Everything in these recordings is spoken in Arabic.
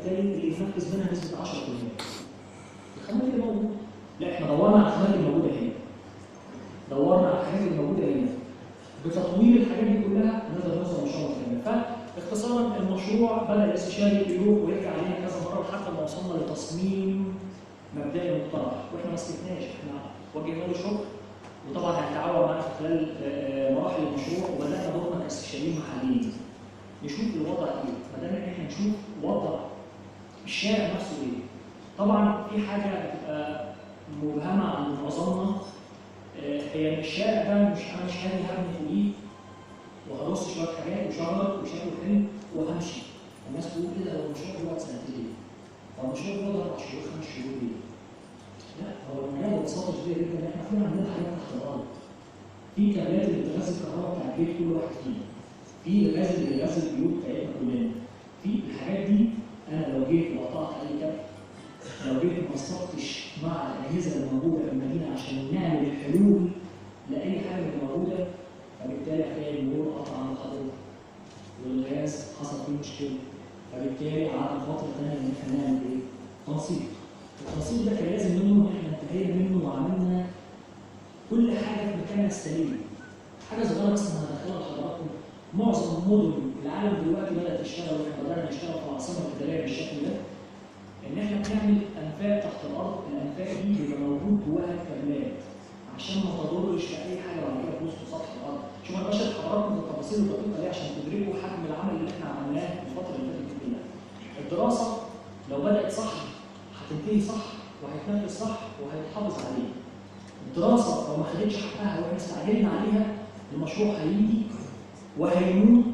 فبالتالي اللي ينفذ منها نسبه 10%. الخامات اللي موجوده، لا احنا دورنا على الخامات اللي موجوده هنا. دورنا على الحاجات اللي موجوده هنا. بتطوير الحاجات دي كلها نقدر نوصل لمشروع كامل. فاختصارا المشروع بدا الاستشاري يروح ويرجع علينا كذا مره لحد ما وصلنا لتصميم مبدئي مقترح، واحنا ما سكتناش، احنا وجهنا له شكر وطبعا هيتعاون معانا في خلال مراحل المشروع، وبدانا دورنا كاستشاريين محليين نشوف الوضع ايه، بدانا ان احنا نشوف وضع الشارع نفسه ايه. طبعا في حاجه بتبقى مبهمه عن معظمنا، هي ان الشارع ده انا مش هاني هبني فوقيه وهرص شويه حاجات وشجر وشكله حلو وهمشي. الناس تقول كده هو المشروع بيقعد سنتين، هو المشروع بيقعد 4 شهور 5 شهور ليه؟ لا، هو الموضوع ببساطه شديده جدا ان احنا في عندنا حاجات تحت الارض. في كابلات اللي بتغذي الكهرباء بتاع البيت كل واحد فينا. في الغاز اللي بيغذي البيوت بتاعتنا كلنا. في الحاجات دي انا لو جيت وقطعت اي كابل، لو جيت ما وثقتش مع الاجهزه الموجوده في المدينه عشان نعمل الحلول لاي حاجه موجوده، فبالتالي هتلاقي النور قطع عن حضرتك والغاز حصل فيه مشكله، فبالتالي قعدنا فتره ثانيه ان احنا نعمل ايه؟ تنسيق. التنسيق ده كان لازم منه احنا انتهينا منه وعملنا كل حاجه في مكانها السليم. حاجه صغيره بس انا هدخلها لحضراتكم، معظم مدن العالم دلوقتي بدات تشتغل واحنا بدانا نشتغل في العاصمه الاداريه بالشكل ده، ان احنا بنعمل انفاق تحت الارض. الانفاق دي بيبقى موجود جواها كابلات عشان ما تضرش في اي حاجه بعد كده في وسط سطح الارض. شوف انا بشرح حضراتكم في التفاصيل الدقيقه دي عشان تدركوا حجم العمل اللي احنا عملناه في الفتره اللي فاتت دي كلها. الدراسه لو بدات صح هتنتهي صح وهيتنفذ صح وهيتحافظ عليه. الدراسه لو ما خدتش حقها واحنا استعجلنا عليها، المشروع هيجي وهيموت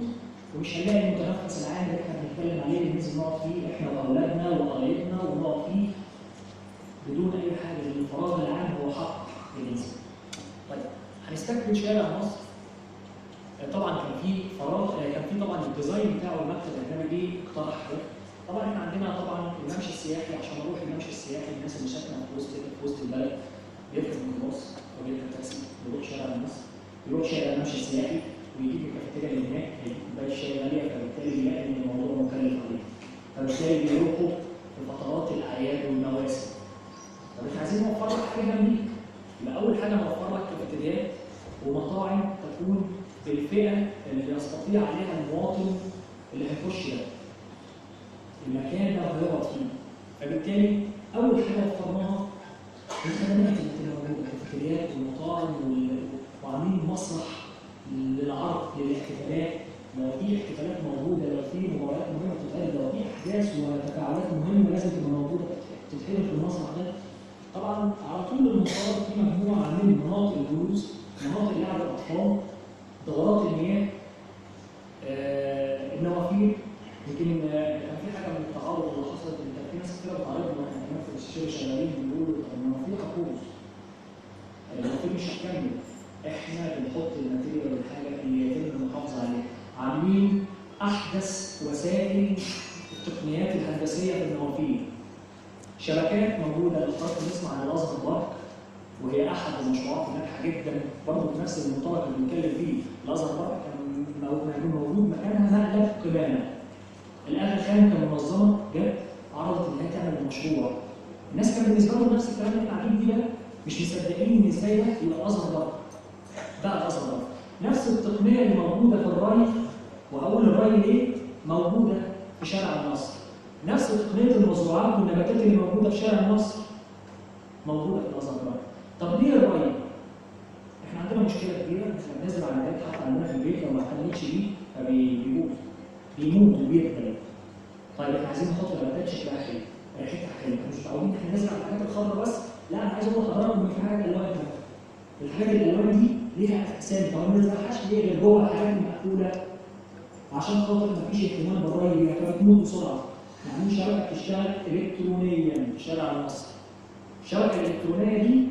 ومش هنلاقي المتنفس العام اللي احنا بنتكلم عليه اللي ننزل نقعد فيه احنا واولادنا وقرايبنا ونقعد فيه بدون اي حاجه، لان الفراغ العام هو حق للانسان. طيب هنستكمل شارع مصر. طبعا كان في فراغ، كان في طبعا الديزاين بتاعه المكتب الاجنبي جه اقترح ده. طبعا احنا عندنا طبعا الممشى السياحي، عشان اروح الممشى السياحي الناس اللي ساكنه في وسط البلد بيركب ميكروباص او بيركب تاكسي يروح شارع مصر، يروح شارع الممشى السياحي ويجيب الكافيتيريا اللي هناك هيجيب كوبايه شاي غاليه، فبالتالي بيلاقي ان الموضوع مكلف عليه. فبالتالي بيروحوا في فترات الاعياد والمواسم. طب احنا عايزين نوفر لك حاجه جنبيك. يبقى اول حاجه نوفر لك كافيتريات ومطاعم تكون بالفئه اللي يستطيع عليها المواطن اللي هيخش ده. المكان ده هيقعد فيه. فبالتالي اول حاجه وفرناها الخدمات اللي موجوده، الكافيتريات والمطاعم وعاملين مسرح للعرض للاحتفالات. لو في احتفالات موجوده، لو في مباريات مهمه بتتعرض، لو في احداث وتفاعلات مهمه لازم تبقى موجوده تتحرك في المسرح ده. طبعا على طول المسار في مجموعه من مناطق الجلوس، مناطق لعب الاطفال، دورات المياه، النوافير. يمكن كان في حاجه من التعارض اللي حصلت ان كان في ناس كتير بتعرضنا احنا كمان في الشارع شغالين بيقولوا طب النوافير هتبوظ، النوافير مش هتكمل. احنا بنحط الماتيريال والحاجه اللي يتم المحافظه عليها. عاملين احدث وسائل التقنيات الهندسيه في النوافير. شبكات موجوده، لو حضرتك نسمع عن الازهر بارك وهي احد المشروعات الناجحه جدا برضه في نفس المنطلق اللي بنتكلم فيه. الازهر بارك كان موجود مكانها مقلب قمامه. الاغا خان كمنظمه جت عرضت ان هي تعمل المشروع. الناس كان بالنسبه لهم نفس الكلام اللي احنا قاعدين فيه ده، مش مصدقين ان ازاي ده يبقى الازهر بارك. بقى الازهر بارك. نفس التقنيه اللي موجوده في الري، وهقول الري ليه؟ موجوده في شارع النصر. نفس تقنيه المزروعات والنباتات اللي موجوده في شارع النصر موجوده في الازهر بارك. طب ليه الري؟ احنا عندنا مشكله كبيره، احنا بنزرع نبات حتى عندنا في البيت لو ما اهتمتش بيه فبيبوظ، بيموت وبيدبل. طيب احنا عايزين نحط نباتات شكلها حلو، ريحتها حلوه، مش متعودين احنا نزرع الحاجات الخضراء بس، لا انا عايز اقول لحضراتكم ان في حاجات الوان كمان. الحاجات الالوان دي ليها اساسيات، طبعا ما نزرعهاش ليه غير جوه الحاجات المقفوله عشان خاطر ما فيش اهتمام بالري فبتموت بسرعه. يعني شبكه بتشتغل الكترونيا في شارع النصر. الشبكه الالكترونيه دي